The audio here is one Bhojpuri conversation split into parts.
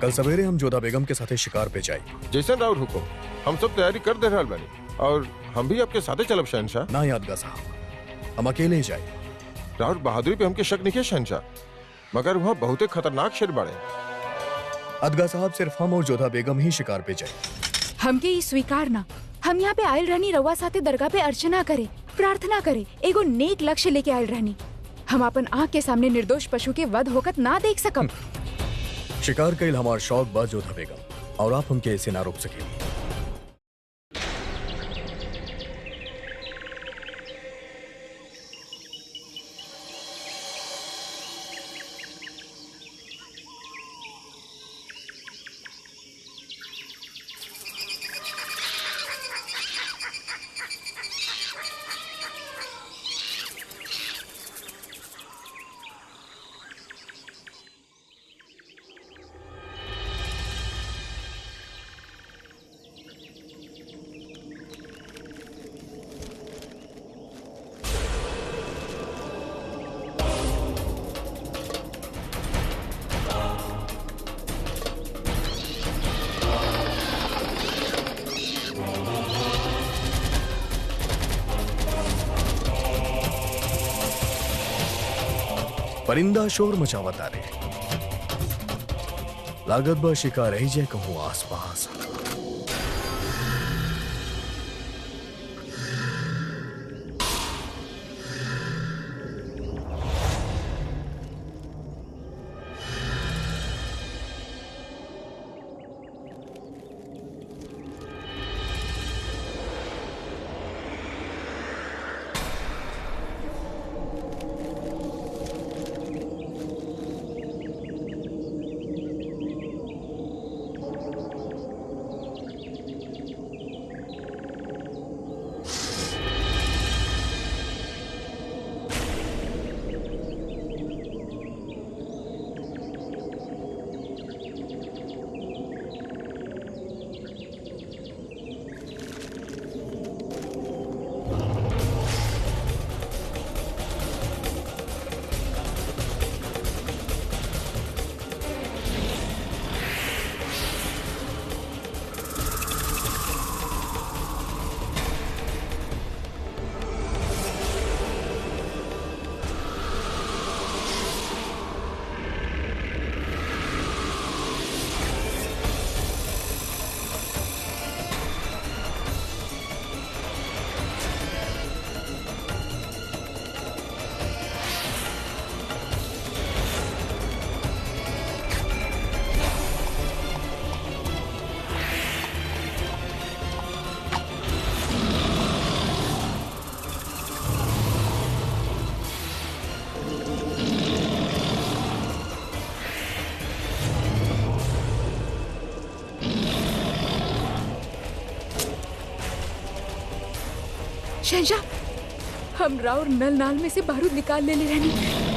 कल सवेरे हम जोधा बेगम के साथे शिकार पे जाए। जैसन राउर हुकुम, हम सब तैयारी कर दे रहल बानी और हम भी आपके साथे चलब शहनशाह। ना यादगार साहब, हम अकेले ही जाए। राउर बहादुरी पे हमके शक नहीं है शहनशाह, मगर वहाँ बहुत खतरनाक शेर बाड़े। अदगा साहब, सिर्फ हम और जोधा बेगम ही शिकार पे जाए। हमके ई स्वीकार ना। हम यहाँ पे आयल रहनी रवा साथे दरगाह पे अर्चना करे, प्रार्थना करे, एगो नेक लक्ष्य लेके आयल रहनी। हम अपन आँख के सामने निर्दोष पशु के वध होकर ना देख सकम। शिकार कईल हमार शौक बा जोधा बेगम, और आप हमके ऐसे ना रोक सकेंगे। परिंदा शोर मचावता रे, लागत बा शिकार ही जय कहूं आसपास। शहंशाह, हम राउर नल नाल में से बारूद निकाल ले रहनी।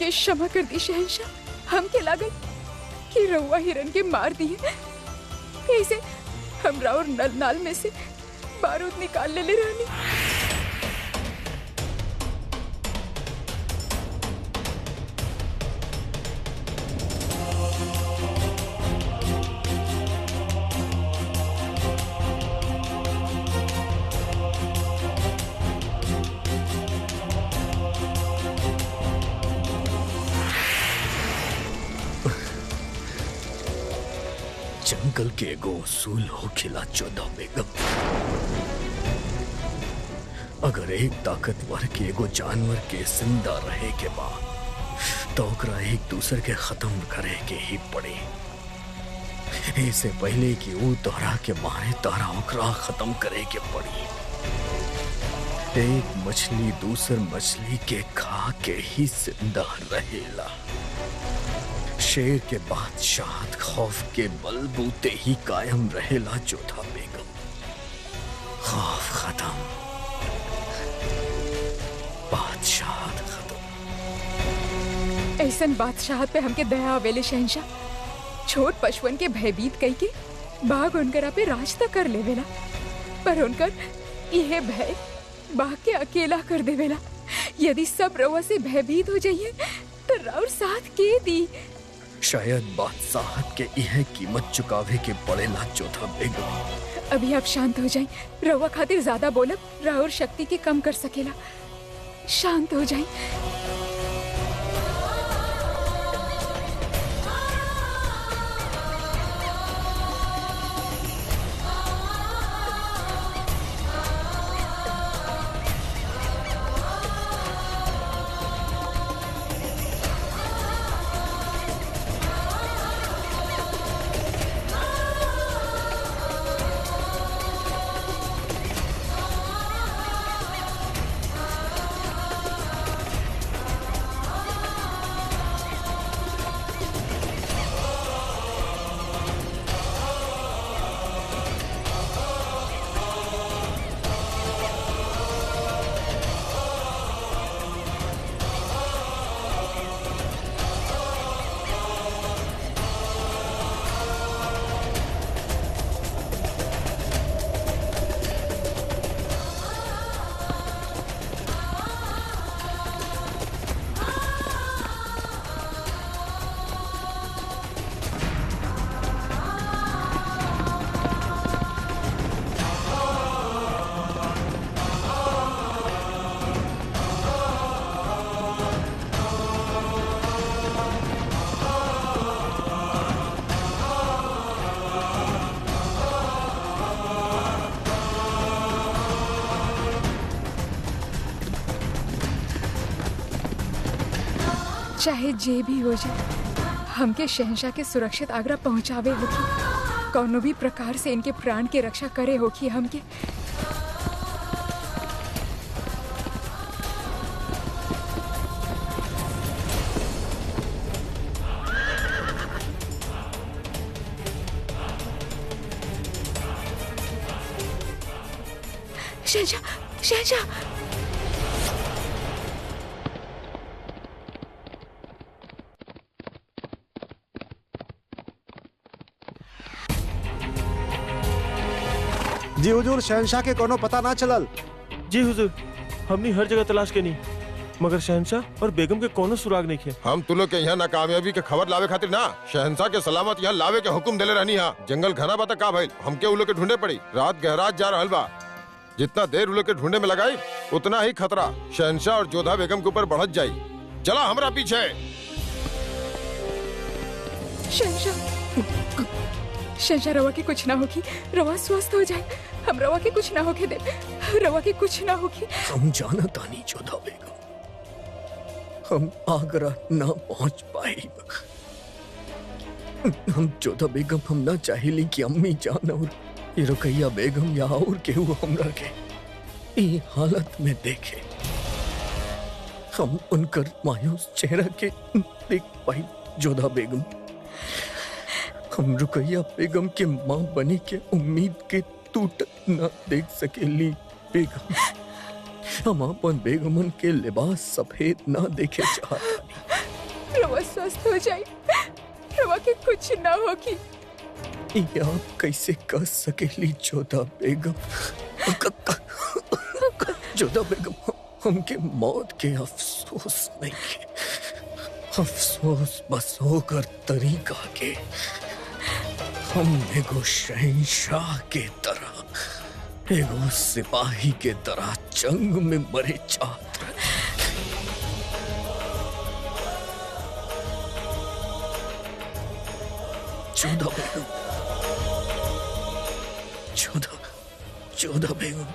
हमके क्षमा कर दी शहंशाह। हमके लागत कि रउआ हिरन के मार दिए, ऐसे हमरा और नल नाल में से बारूद निकाल ले रहनी। जंगल के एगो उसूल हो खिला जोधा बेगम, अगर एक ताकतवर के एगो जानवर के जिंदा रहे के बाद तो ओकरा एक दूसरे के खत्म करे के ही पड़े। इससे पहले कि वो तोहरा के मारे तोहरा ओकरा खत्म करे के पड़ी। एक मछली दूसर मछली के खा के ही जिंदा रहेला। शेर के बादशाह खौफ के बलबूते ही कायम रहेला जोधा बेगम। खौफ खत्म, बादशाह खत्म। ऐसन बादशाह पे हमके दया आवेले शहंशाह। छोट पशुअन के भयभीत कई के बाघ उनकरा पे राज तक कर लेवेला, पर उनकर यह भय बाघ के अकेला कर देवेला। यदि सब रउआ से भयभीत हो जाइए तो राउर साथ के दी। शायद बादशाह के यह कीमत चुकावे के पड़ेला जोधा बेगम। अभी आप शांत हो जाएं। रउआ खातिर ज्यादा बोलब राउर शक्ति के कम कर सकेला। शांत हो जाएं। चाहे जे भी हो जाए, हमके शहंशाह के सुरक्षित आगरा पहुंचावे होगी। कौनो भी प्रकार से इनके प्राण के रक्षा करे होगी हमके। शहंशाह, शहंशाह। जी हुजूर, शहंशाह के कोनो पता ना चलल। जी हुजूर, हमने हर जगह तलाश के नहीं, मगर शहंशाह और बेगम के कोनो सुराग नहीं किए। हम तुलो के यहाँ नाकामयाबी के खबर लावे खातिर ना, शहंशाह के सलामत यहाँ लावे के हुक्म देले रहनी। यहाँ जंगल घना बता का भाई, हमके उलो के ढूंढे पड़ी। रात गहरात जा रहल बा, जितना देर उलो के ढूंढे में लगाई उतना ही खतरा शहंशाह और जोधा बेगम के ऊपर बढ़त जाई। चला हमरा पीछे। शहंशाह, रवा की कुछ ना होगी, रवा स्वस्थ हो जाए। हम रवा के कुछ ना होके दे, रवा के कुछ ना होगी। हम जाना तानी जोधा बेगम, हम आगरा ना पहुंच पाई। हम जोधा बेगम हम ना चाहेली कि अम्मी जान और ये रुकैया बेगम या और केहू हमरा के ये हालत में देखे। हम उनकर मायूस चेहरा के देख पाई जोधा बेगम। हम रुकैया बेगम के माँ बने के उम्मीद के टूट ना देख सकेली बेगम। हम अपन बेगमन के लिबास सफेद ना देखे चाहता। रवा स्वस्थ हो जाए, रवा के कुछ ना होगी। ये आप कैसे कह सकेली जोधा बेगम? जोधा बेगम, हमके मौत के अफसोस नहीं के, अफसोस बस होकर तरीका के। हम एगो शहंशाह के तरह, एगो सिपाही के तरह जंग में मरे छात्र। जोधा बेगम, जोधा बेगम।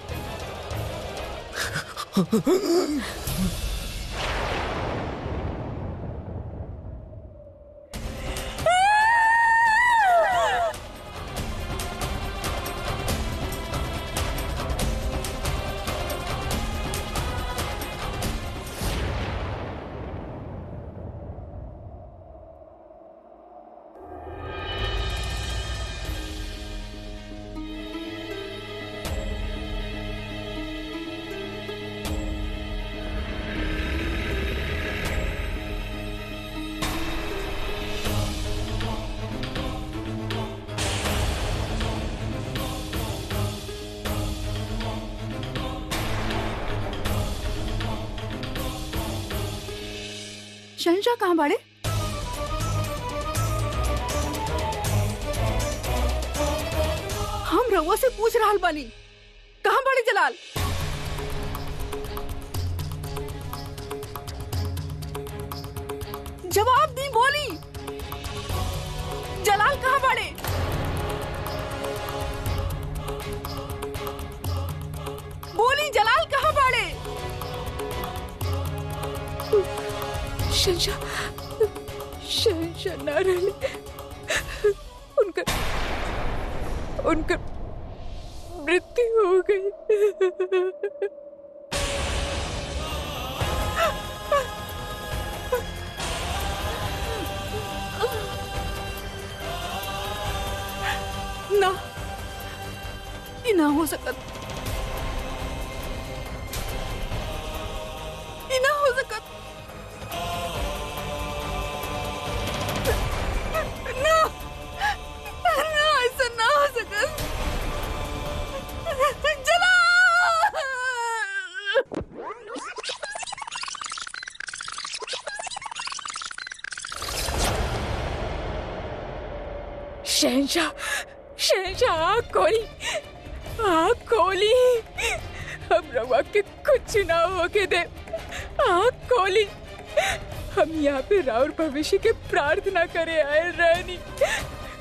शहंशाह कहाँ बाड़े? हम रउआ से पूछ रहल बानी, कहाँ बाड़े जलाल? जवाब दी, बोली। जलाल कहाँ बाड़े? बोली, जलाल कहाँ बाड़े? शहंशाह ना रहे, उनका मृत्यु हो गई। ना, ये ना हो सकत, ये ना हो सकत। ना, ना, ऐसा ना हो सकत। जलाल! शहंशाह आँख खोली, हम रवा के कुछ ना होके दे। आँख खोली, हम यहाँ पे राउर भविष्य के प्रार्थना करे आए रहनी,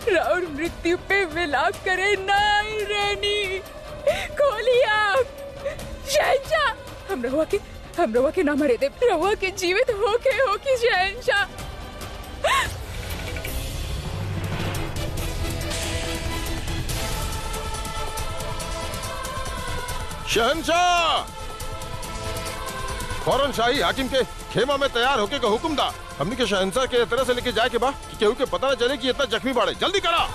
राउर मृत्यु पे विलाप करे ना आए रहनी। खोली आँख। शहंशाह, हम रवा के ना मरे दे, रवा के जीवित होके शहंशाह। शहंशाह, फौरन शाही हाकिम के खेमा में तैयार होके का हुक्म दा। हमनी के शहंशाह के तरह से लेके जाए के बा कि केहू के पता न चले कि इतना जख्मी बाड़े। जल्दी करा।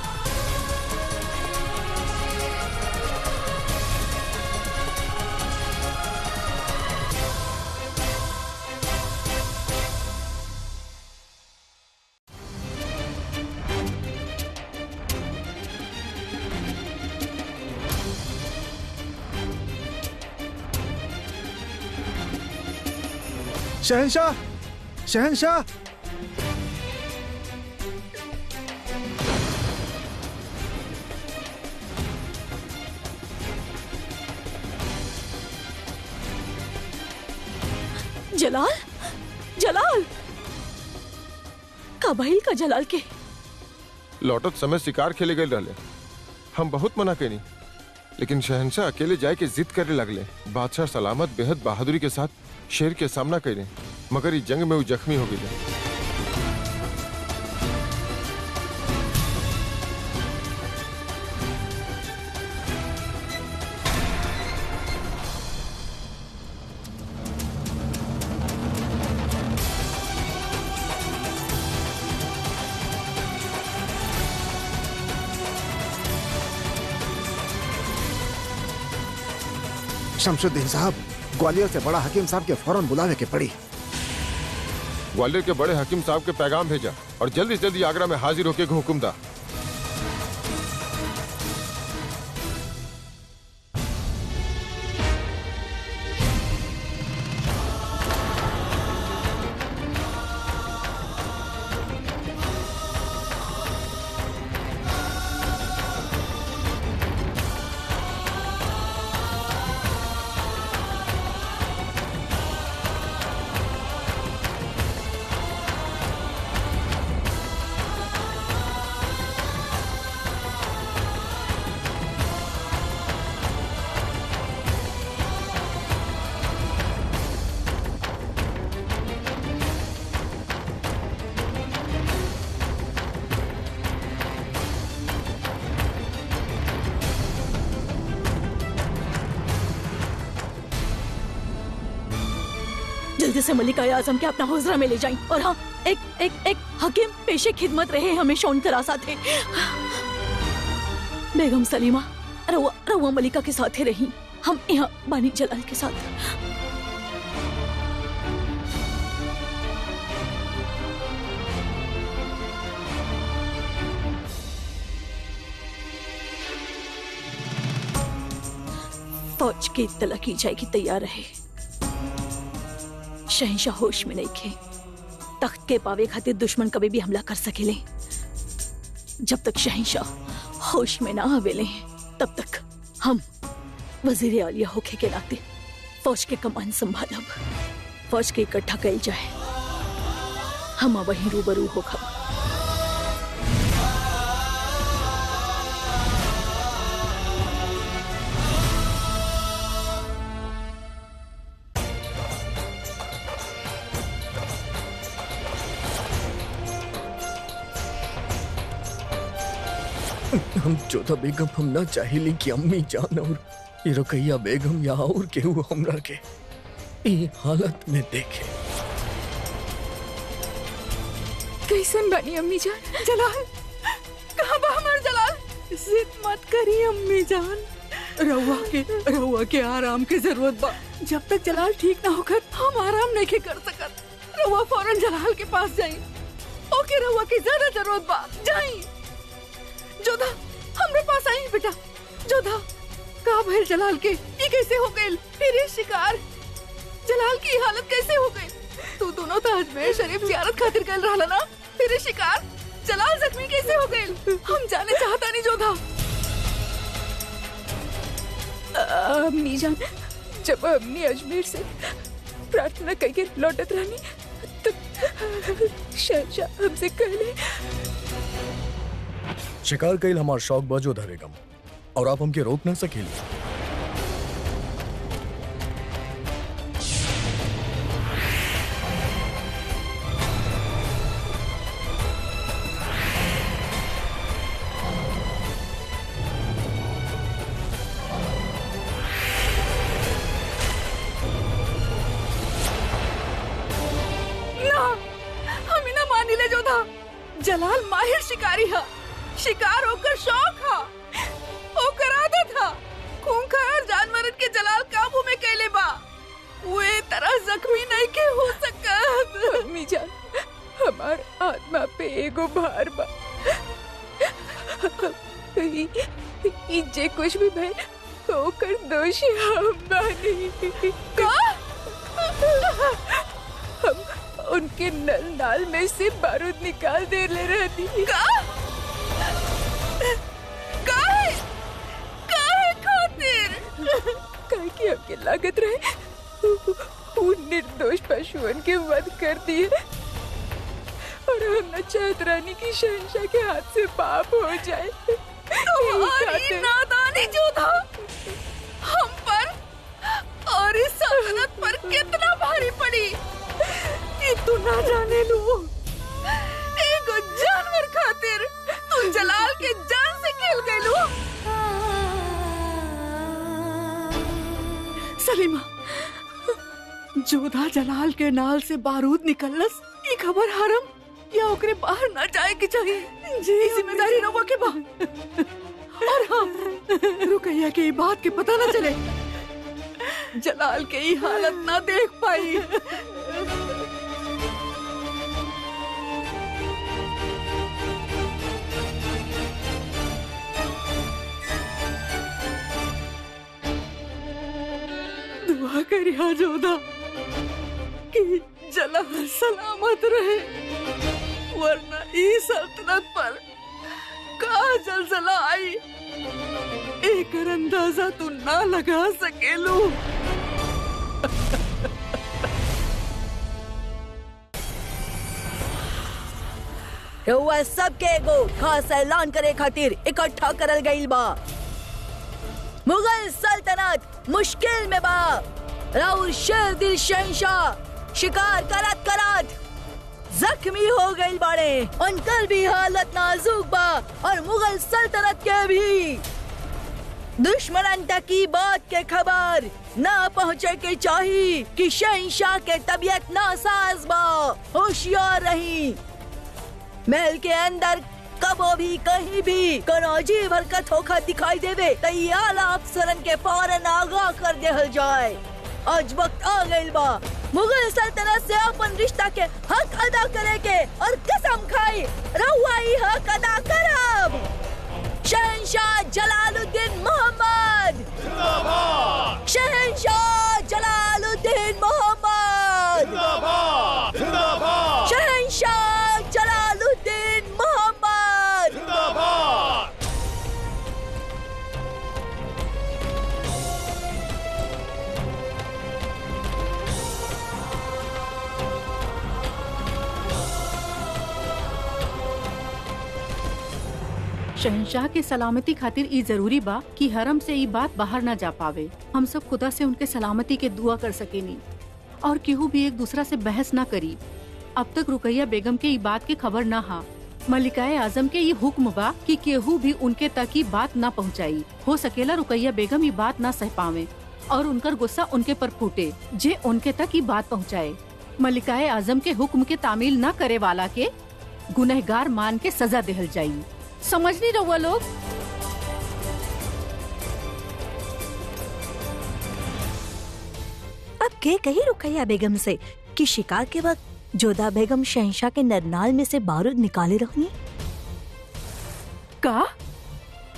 शहंशाह, शहंशाह, जलाल, जलाल, कबाइल का जलाल के लौटत समय शिकार खेले गए रहले। हम बहुत मना करी, लेकिन शहंशाह अकेले जाए के जिद करे लगले। बादशाह सलामत बेहद बहादुरी के साथ शेर के सामना करे, मगर इस जंग में वो जख्मी हो गए। शमशुद्दीन साहब, ग्वालियर से बड़ा हकीम साहब के फौरन बुलावे के पड़ी। ग्वालियर के बड़े हकीम साहब के पैगाम भेजा और जल्दी से जल्दी आगरा में हाजिर होके हुक्म दा। जल्दी से मलिका आजम के अपना हुजरा में ले जाएं। और हाँ, एक हकीम पेशे खिदमत रहे हमेशा उनके साथ है। बेगम सलीमा रउआ मलिका के साथ ही रही, हम यहाँ बानी जलाल के साथ। फौज की इत्तला की जाएगी, तैयार रहे। शहंशाह होश में नहीं खे, तख्त के पावे खातिर दुश्मन कभी भी हमला कर सकेले। जब तक शहंशाह होश में ना आवेले तब तक हम वजीर आलिया होके के नाते फौज के कमान संभालब। फौज के इकट्ठा कल जाए, हम वहीं रूबरू होगा। हम जोधा बेगम हम ना चाहिए कि अम्मी जान और ये रुकैया बेगम या और केहू हमरा के ये हालत में देखे। कैसन बनी अम्मी जान? जलाल, कहाँ बा हमार जलाल? जिद मत करी अम्मी जान, रउआ के आराम की जरूरत बा। जब तक जलाल ठीक ना होकर हम आराम नहीं कर सकत। रउआ फौरन जलाल के पास जाई, ओके रउआ की ज्यादा जरूरत बा, जाई। जोधा हमरे पास आई बेटा। जोधा, कहाँ भइल जलाल के? ये कैसे हो गए? फिर ये शिकार जलाल की हालत कैसे हो गई? तू दोनों तो अजमेर शरीफ जियारत खातिर गए रहला ना, फिर ये शिकार जलाल जख्मी कैसे हो गए? हम जाने चाहता नहीं जोधा। अम्मी जान, जब हमने अजमेर से प्रार्थना करके लौटत रहनी तो शहंशाह हमसे कहले शिकार कईल हमार शौक बा जोधा बेगम, और आप हमके रोक ना सकेली। ना, हम ना मानी ले जोधा। जलाल माहिर शिकारी है, शिकार होकर शौक हा, होकर आदत हा। खूंखार जानवरन के जलाल काबू में कैले बा, वे तरह जख्मी नहीं के हो सकत। अम्मी जान, हमार आत्मा पे एगो भार बा। ई जे कुछ भी भय होकर दोषी हम बानी। का? हम उनके नल नाल में से बारूद निकाल दे ले रहती। का? काहे? काहे खातिर? काहे कि हमके लागत रहे वो निर्दोष पशुओं के वध कर दिए और हम न चाहत रानी की शहंशाह के हाथ से पाप हो जाए। तुम्हारी नादानी जोधा हम पर और इस सल्तनत पर कितना भारी पड़ी, ये तू ना जाने लो। एक जानवर खातिर तू जलाल के जान से खेल गई लो। सलीमा, जोधा जलाल के नाल से बारूद निकलस, ये खबर हरम या ओकरे बाहर ना जाए के चाहिए। जी जिम्मेदारी रवा के बा। और हाँ, रुकैया के बात के पता ना चले, जलाल के ही हालत ना देख पाई। करिया जोधा कि जलाल सलामत रहे, वरना इस सल्तनत पर का जलजला आई एकर अंदाजा तू ना लगा सकेलू। रउआ सबके एगो खास ऐलान करे खातिर इकट्ठा करल गइल बा। मुगल सल्तनत मुश्किल में बा। राउर शेर दिल शहंशाह शिकार करत करत जख्मी हो गइल बाड़े। उनकर भी हालत नाजुक बा और मुगल सल्तनत के भी दुश्मनन तक की बात के खबर ना पहुँचे के चाहिए कि शहंशाह के तबीयत नासाज बा। होशियार रही। महल के अंदर कबो भी कहीं भी कोनो अजीब हरकत होकर दिखाई देवे तो ये आला अफसरन के फौरन आगाह कर देहल जाए। आज वक्त आ गइल बा मुगल सल्तनत से अपन रिश्ता के हक अदा करे के और कसम खाई रउआ ई हक अदा करब। शहंशाह जलालुद्दीन मोहम्मद जिंदाबाद। शहंशाह जलालुद्दीन मोहम्मद जिंदाबाद। जिंदाबाद। शहंशाह जलालुद्दीन मोहम्मद जिंदाबाद। शहंशाह की सलामती खातिर ई जरूरी बा कि हरम से ई बात बाहर न जा पावे। हम सब खुदा से उनके सलामती के दुआ कर सकेनी और केहू भी एक दूसरा से बहस न करी। अब तक रुकैया बेगम के ई बात के खबर न हा। मलिकाए आजम के ये हुक्म बा कि केहू भी उनके तक ई बात न पहुँचाई। हो सकेला रुकैया बेगम ई बात न सह पावे और उनकर गुस्सा उनके पर फूटे जे उनके तक ई बात पहुँचाए। मलिकाए आजम के हुक्म के तामील न करे वाला के गुनहगार मान के सजा देहल जाई। समझ नहीं रहुआ लोग। अब के कही रुकैया बेगम से कि शिकार के वक्त जोधा बेगम शहंशाह के नरनाल में से बारूद निकाले रहनी। का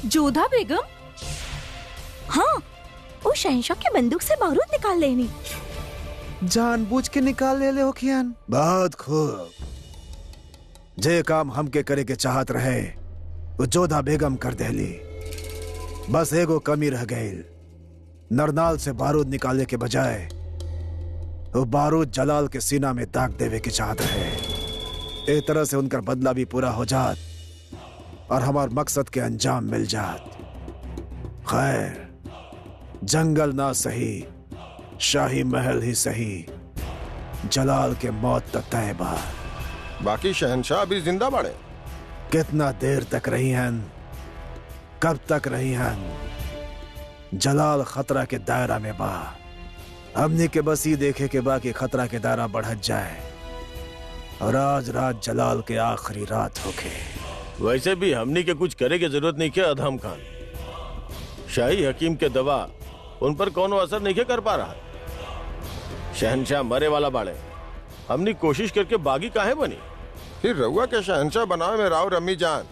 जोधा बेगम? हाँ, वो शहंशाह के बंदूक से बारूद निकाल लेनी। जानबूझ के निकाल ले हो खियान। बहुत खूब। जे काम हमके करे के चाहत रहे वो जोधा बेगम कर देली। बस एगो कमी रह गई। नरनाल से बारूद निकालने के बजाय वो बारूद जलाल के सीना में दाग देवे की चाहत रहे। एक तरह से उनका बदला भी पूरा हो जात और हमार मकसद के अंजाम मिल जात। खैर, जंगल ना सही, शाही महल ही सही, जलाल के मौत तक तय बा। बाकी शहंशाह भी जिंदा बाड़े। कितना देर तक रही हैं? कब तक रही हैं? जलाल खतरा के दायरा में बा। हमने के बस ही देखे के बा कि खतरा के दायरा बढ़त जाए और आज रात जलाल के आखिरी रात होके। वैसे भी हमनी के कुछ करे की जरूरत नहीं के अधम खान। शाही हकीम के दवा उन पर कोनो असर नहीं के कर पा रहा। शहंशाह मरे वाला बाड़े। हमनी कोशिश करके बागी काहे बनी। फिर रउआ के शहंशाह बनावे में राव रमी जान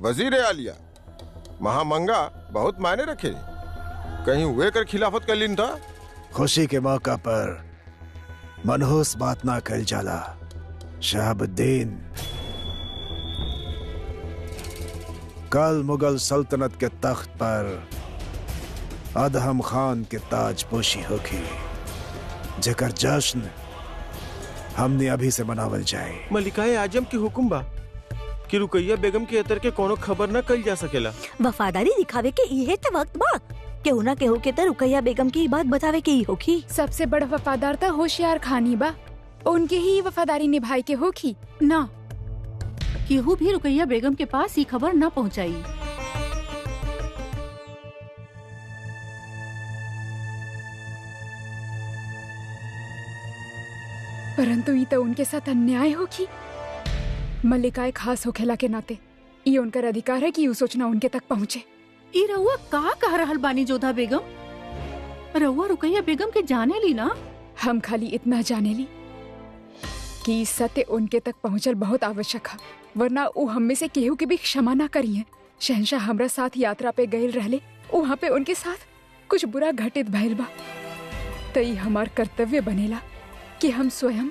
वजीर आलिया महामंगा बहुत मायने रखे। कहीं हुए कर खिलाफत कर लीन था। खुशी के मौका पर मनहूस बात ना कल जाला। शहाबुद्दीन, कल मुगल सल्तनत के तख्त पर अदहम खान के ताजपोशी होगी, जेकर जश्न हमने अभी से मनावल जाए। मलिकाए आजम की हुक्म बा कि रुकैया बेगम के अतर के कोनो खबर न कल जा सकेला। वफादारी दिखावे के इहे ते वक्त बा। केहू ना केहू के त रुकैया बेगम की बात बतावे के ही होखी। सबसे बड़ा वफादार था होशियार खानी बा। उनके ही वफादारी निभाई के होखी ना। केहू भी रुकैया बेगम के पास ये खबर न पहुंचाई। परंतु ये तो उनके साथ अन्याय होगी। मल्लिकाए खास होखेला के नाते ये उनका अधिकार है कि यू सोचना उनके तक पहुँचे। ई रउआ का कह रहल बानी जोधा बेगम? रउआ रुकैया बेगम के जाने ली ना? हम खाली इतना जाने ली कि सत्य उनके तक पहुँचल बहुत आवश्यक है, वरना वो हम में से केहू के भी क्षमा ना करिए। शहंशाह हमरा साथ यात्रा पे गए रहले, वहाँ पे उनके साथ कुछ बुरा घटित भइल बा। तो ये हमार कर्तव्य बनेला कि हम स्वयं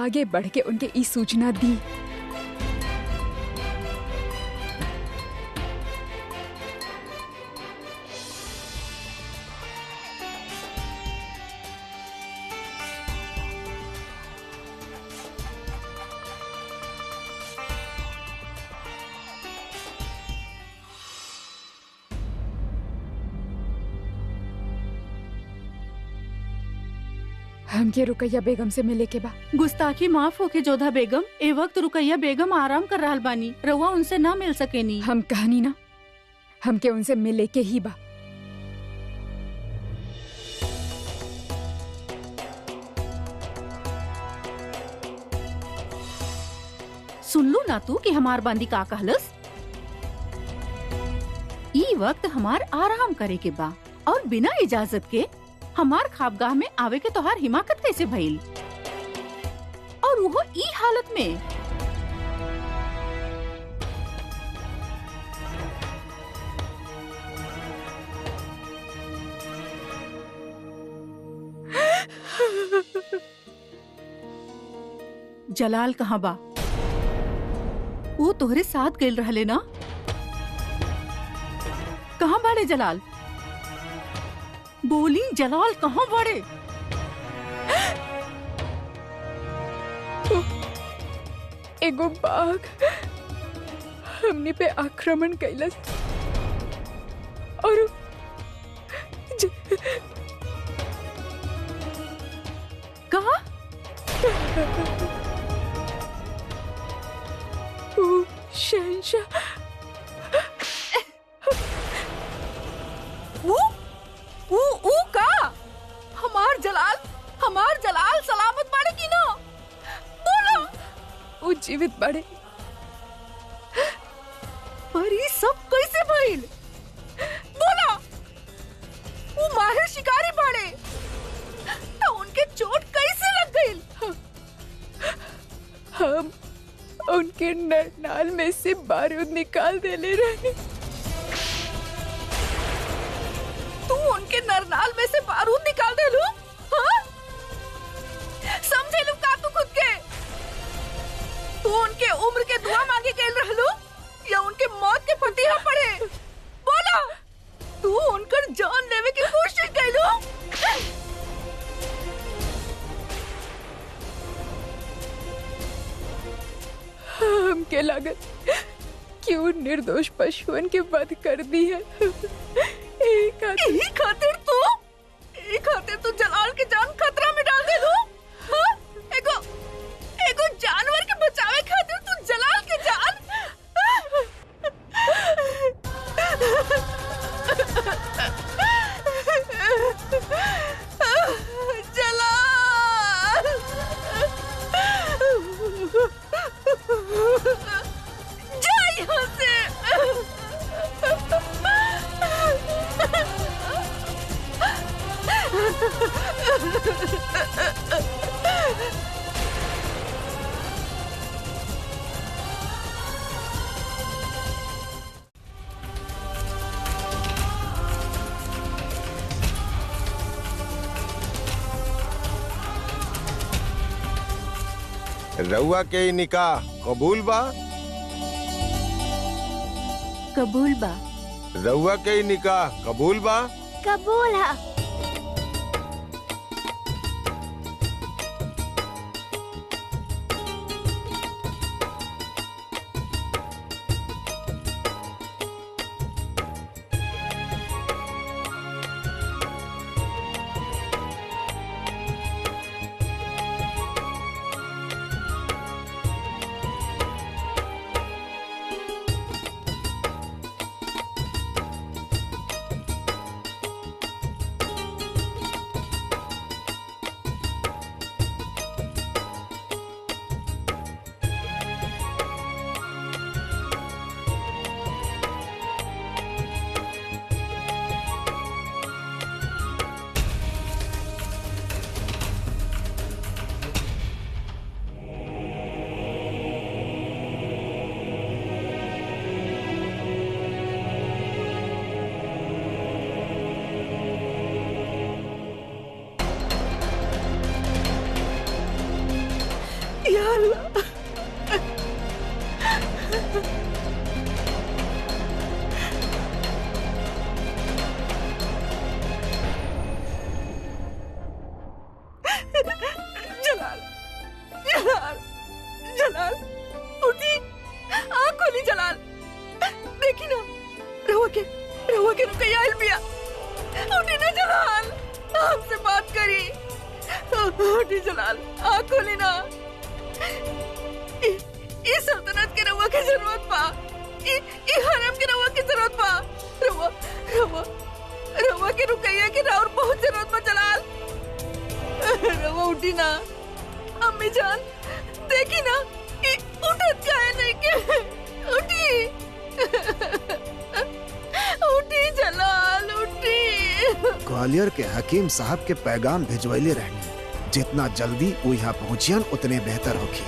आगे बढ़ के उनके ई सूचना दी। हमके रुकैया बेगम से मिले के बा। गुस्ताखी माफ होके जोधा बेगम, ए वक्त रुकैया बेगम आराम कर रहल बानी, रउआ उनसे ना मिल सकेनी। हम कहनी ना, हमके उनसे मिले के ही बा। सुन लू ना तू कि हमार बांदी का कहलस? ई वक्त हमार आराम करे के बा और बिना इजाजत के हमार खाबगाह में आवे के तोहार हिमाकत कैसे भइल, और वो ई हालत में। जलाल कहाँ बा? वो तोहरे साथ गइल रहले ना? कहाँ बाड़े जलाल? बोली जलाल कहाँ बाड़े? एगो बाघ हमनी पे आक्रमण कैलस और कहा? वो शहंशाह वो का? हमार जलाल सलामत बाड़े की ना? बोलो। वो जीवित बाड़े। पर ये सब कैसे भइल? बोला। वो माहिर शिकारी बाड़े, तो उनके चोट कैसे लग गइल? हम उनके नरनाल में से बारूद निकाल देले रहे। तू उनके नरनाल में से बारूद निकाल दे लू? हाँ? समझे लू का तू खुद के? तू उनके उम्र के दुआ मांगे गए रहलू या उनके मौत के फतिहा पड़े? बोला। तू उनकर जान लेवे की कोशिश कैलू? हमके लागत क्यों निर्दोष पशुओं के वध कर दी है। एक खातिर तू जलाल के जान खतरा में डाल दे लू? हाँ? एगो जानवर के बचावे खातिर तू जलाल के जान? जलाल! जा यहाँ से! रउआ के ई निकाह कबूल बा? कबूल बा। रउआ के ई निकाह कबूल बा? कबूल है। रहुआ के रुकैया आइल बिया। उठी ना जलाल, हमसे बात करी। उठी जलाल, आँख खोली ना। इस सल्तनत के रहुआ की जरूरत बा। ई हरम के रहुआ की जरूरत बा। रहुआ के रुकैया की राउर बहुत जरूरत बा जलाल। रहुआ उठी ना। अम्मी जान देखी ना, उठत काहे नहीं के। उठी उठी जलाल, उठी। ग्वालियर के हकीम साहब के पैगाम भिजवैले रहनी, जितना जल्दी वो यहाँ पहुँचियन उतने बेहतर होगी।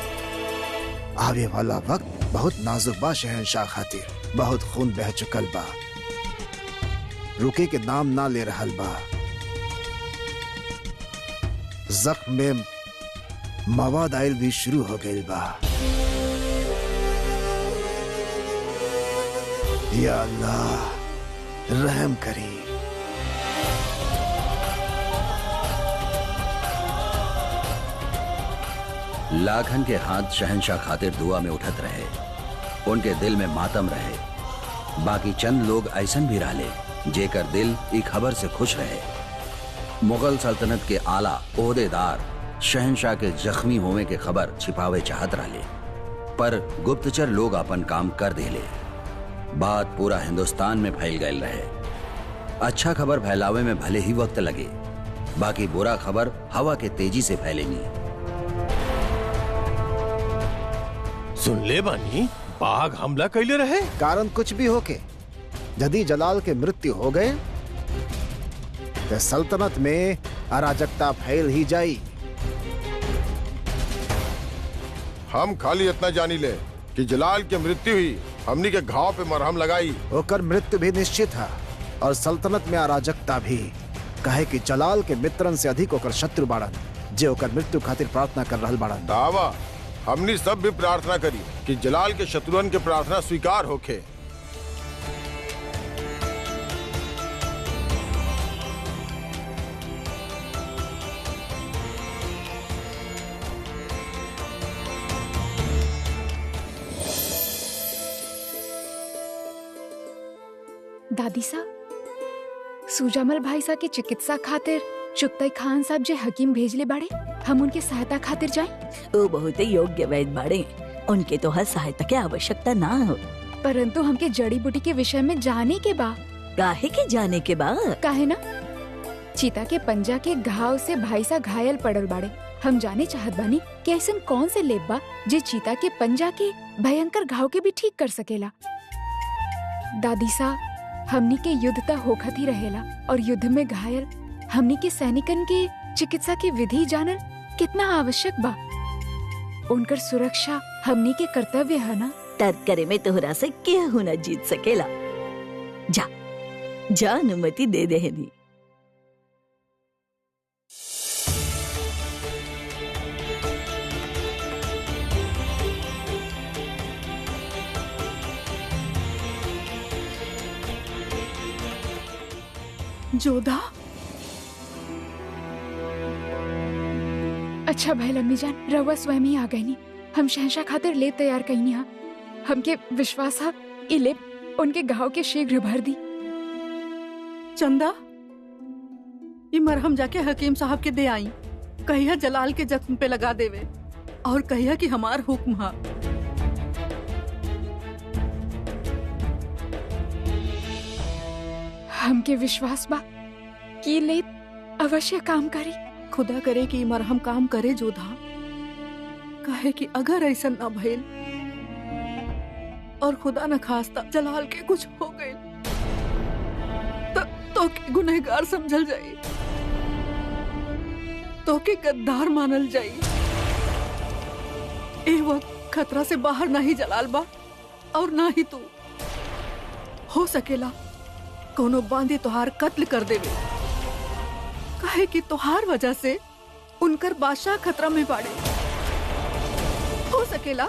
आवे वाला वक्त बहुत नाजुक बा शहंशाह खातिर, बहुत खून बह चुकल बा, रुके के नाम ना ले रहल बा। जख्म में मवाद आयल भी शुरू हो गई बा। या अल्लाह रहम करी। लाखन के हाथ शहंशाह खातिर दुआ में उठत रहे, उनके दिल में मातम रहे। बाकी चंद लोग ऐसन भी रहले जेकर दिल ई खबर से खुश रहे। मुगल सल्तनत के आला ओहदेदार शहंशाह के जख्मी होने के खबर छिपावे चाहत रहले, पर गुप्तचर लोग अपन काम कर देले। बात पूरा हिंदुस्तान में फैल गई रहे। अच्छा खबर फैलावे में भले ही वक्त लगे, बाकी बुरा खबर हवा के तेजी से फैलेगी। सुन ले बानी, बाघ हमला कैले रहे। कारण कुछ भी होके यदि जलाल के मृत्यु हो गए तो सल्तनत में अराजकता फैल ही जाई। हम खाली इतना जानी ले कि जलाल की मृत्यु हुई, हमनी के घाव पे मरहम लगाई। होकर मृत्यु भी निश्चित है और सल्तनत में अराजकता भी, कहे कि जलाल के मित्रन से अधिक होकर शत्रु बाड़न जे होकर मृत्यु खातिर प्रार्थना कर रहल बाड़न। दावा हमनी सब भी प्रार्थना करी कि जलाल के शत्रुअन के प्रार्थना स्वीकार होखे। दादी साहब, सुजामल भाई साहब के चिकित्सा खातिर चुगताई खान साहब जे हकीम भेजले बाड़े, हम उनके सहायता खातिर जाएं। वो बहुत ही योग्य वैद्य बाड़े, उनके तो हर सहायता की आवश्यकता ना हो। परंतु हमके जड़ी बूटी के विषय में जाने के बा। काहे के जाने के बा? काहे ना, चीता के पंजा के घाव से भाई साहब घायल पड़ल बाड़े। हम जाने चाहत बानी कि ऐसन कौन से लेप बा जे चीता के पंजा के भयंकर घाव के भी ठीक कर सकेला। दादी साहब, हमनी के युद्ध त होखत ही रहेला और युद्ध में घायल हमनी के सैनिकन के चिकित्सा की विधि जानल कितना आवश्यक बा। उनकर सुरक्षा हमनी के कर्तव्य है ना। तर्क करे में तोहरा से केहू न जीत सकेला। जा जा अनुमति दे देहनी। जोधा, अच्छा भाई अम्मी जान, रवा स्वयं ही आ गई नी। हम शहंशाह खातिर लेप तैयार कईनी हा। हमके विश्वास हा ई लेप उनके घाव के शीघ्र भर दी। चंदा, ये मरहम जाके हकीम साहब के दे आई। कहिया जलाल के जख्म पे लगा देवे और कहिया कि हमार हुक्म हा। हमके विश्वास बा कि लेप अवश्य काम करी। खुदा करे कि मरहम काम करे जोधा। कहे कि अगर ऐसा न भइल और खुदा न खास्ता जलाल के कुछ हो गए तो के गुनहगार समझल जाई, तो के गद्दार मानल जाई। ए वक्त खतरा से बाहर ना ही जलाल बा और ना ही तू। हो सकेला कोनो बांधे तोहार कत्ल कर देवे, कहे कि तोहार वजह से उनकर बादशाह खतरा में पड़े। हो सकेला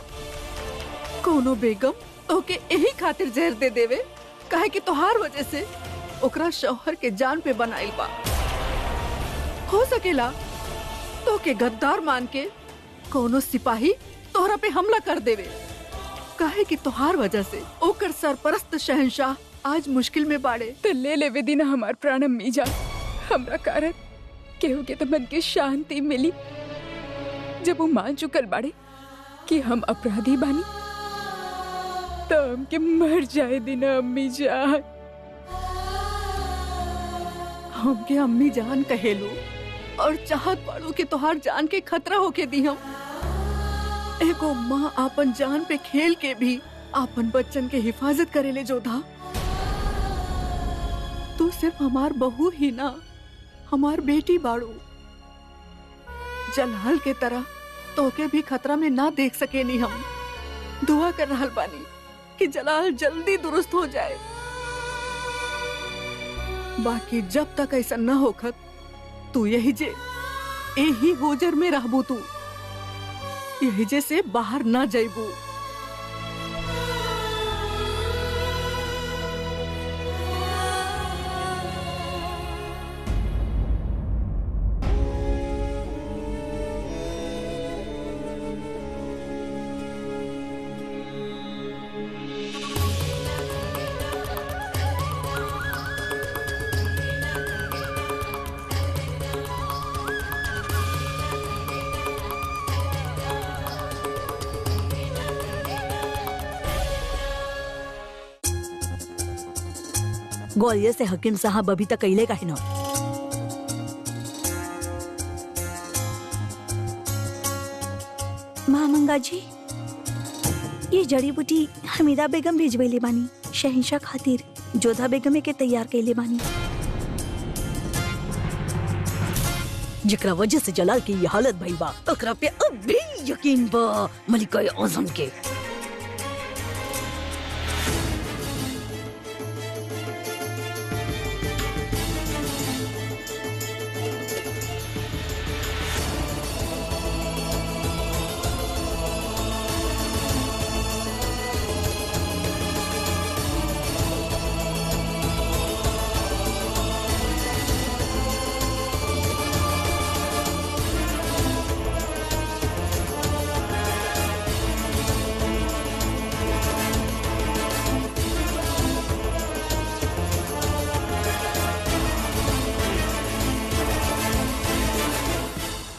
कोनो बेगम ओके यही खातिर जहर दे देवे, कहे कि तोहार वजह से ओकरा शौहर के जान पे बनाइल बा। हो सकेला तो के गद्दार मान के कोनो सिपाही तोहरा पे हमला कर देवे, कहे कि तोहार वजह से ओकर सरपरस्त शहंशाह आज मुश्किल में बाड़े। तो ले लेवे दीना हमार प्राण अम्मी जान। हमरा कारण केहू के तो मन के शांति मिली जब वो मान चुकल बाड़े कि हम अपराधी बानी। तो हमके मर जाए दीना अम्मी जान। हमके अम्मी जान कहेलू और चाहत बाड़ू के तोहार जान के खतरा होके दी हम। एगो माँ आपन जान पे खेल के भी आपन बच्चन के हिफाजत करेले जोधा। तू सिर्फ हमार बहू ही ना, हमार बेटी बाड़ू। जलाल के तरह तोके भी खतरा में ना देख सकेनी हम। दुआ कर रहल बानी कि जलाल जल्दी दुरुस्त हो जाए। बाकी जब तक ऐसा न होखत तू यही होजर में रहबू। तू यही जे से बाहर ना जाइबू। ग्वालियर से हकीम साहब अभी तक अइले काहे न? महामंगा जी, ये जड़ी बूटी हमीदा बेगम भेजवैले बानी शहंशाह खातिर। जोधा बेगम के तैयार कैले बानी। जेकरा वजह से जलाल की ये हालत भइल बा, ओकरा पे अब भी यकीन बा मलिका आजम के।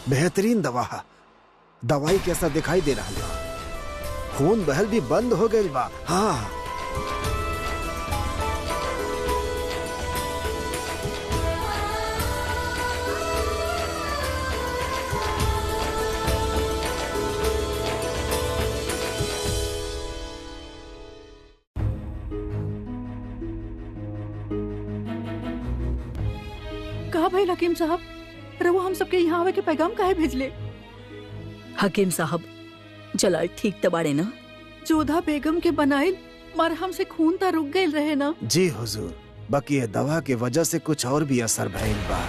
बेहतरीन दवाई कैसा दिखाई दे रहा है। खून बहल भी बंद हो गई बा। हाँ, कहा भाई हकीम साहब, रवा हम सबके यहाँ आवे के पैगाम काहे भेजले? हकीम साहब, जलाल ठीक त बाड़े ना? जोधा बेगम के बनाइल मरहम से खून ता रुक गए रहे ना? जी हुजूर, बाकी ये दवा के वजह से कुछ और भी असर भइल बा।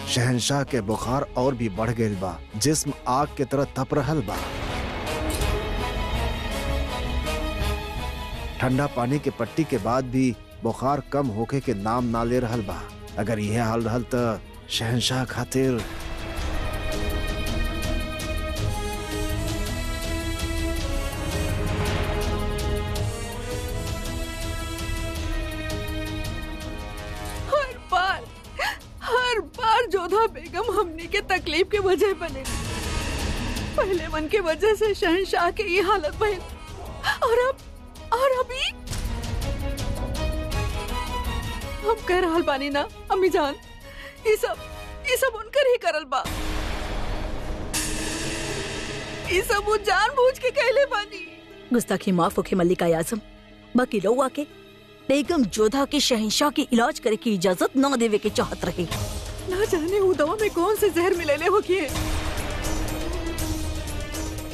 शहंशाह के बुखार और भी बढ़ गइल बा। जिस्म आग के तरह तप रहल बा। ठंडा पानी के पट्टी के बाद भी बुखार कम होके के नाम ना ले रहल बा। अगर यह हाल रहल त शहंशाह खातिर हर बार जोधा बेगम हमनी के तकलीफ के वजह बने। पहले मन के वजह से शहंशाह के ये हालत भइल और अभी हम कह रहल बानी ना अम्मी जान, ये सब उनकर ही करल बा। ये सब वो जानबूझ के कहले बानी। गुस्ताखी माफ होके मल्लिका आजम। बाकी रउआ के बेगम जोधा के शहंशाह की इलाज करे की इजाजत न देवे के चाहत रहे। ना जाने वो दवा में कौन से जहर मिलेले हो किए।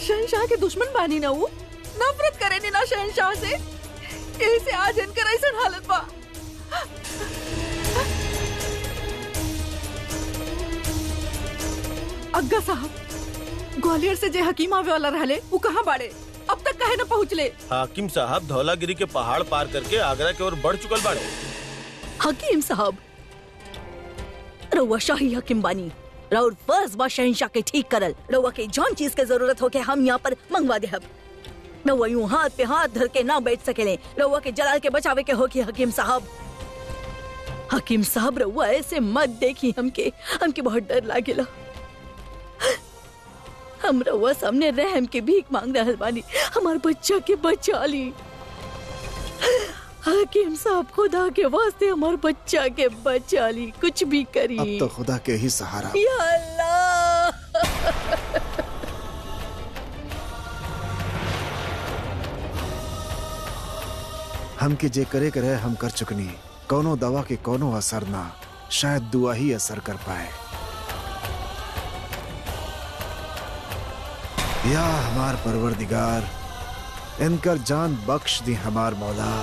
शहंशाह के दुश्मन बानी ना, वो नफरत करेनी ना शहंशाह से। यही से आज इनकर ऐसा हालत बा। अग्गा साहब, ग्वालियर से जे हकीम आवे वाला रहले, वो कहाँ बाड़े? अब तक काहे न पहुँचले? हाकिम साहब धौलागिरी के पहाड़ पार करके आगरा की ओर बढ़ चुकल बाड़े। हकीम साहब, रउआ शाही हकीम बानी। राउर फर्ज बा शहंशाह के ठीक करल। रउआ के जौन चीज के जरूरत हो के हम यहाँ पर मंगवा दे। रउआ यूं हाथ पे हाथ धर के ना बैठ सकेले। रउआ के जलाल के बचावे के हो कि हकीम साहब। हकीम साहब रउआ ऐसे मत देखी, हमके बहुत डर लागेला। हम रउआ सामने रहम के भीख मांग रहल बानी, हमार बच्चा के बचा ली। हकीम साहब खुदा के वास्ते हमार बच्चा के बचा ली, कुछ भी करी। अब तो खुदा के ही सहारा। या अल्लाह। हमके जे करे करे हम कर चुकनी। कोनो दवा के कोनो असर ना, शायद दुआ ही असर कर पाए। या हमार परवरदिगार, इनकर जान बख्श दी हमार मौला।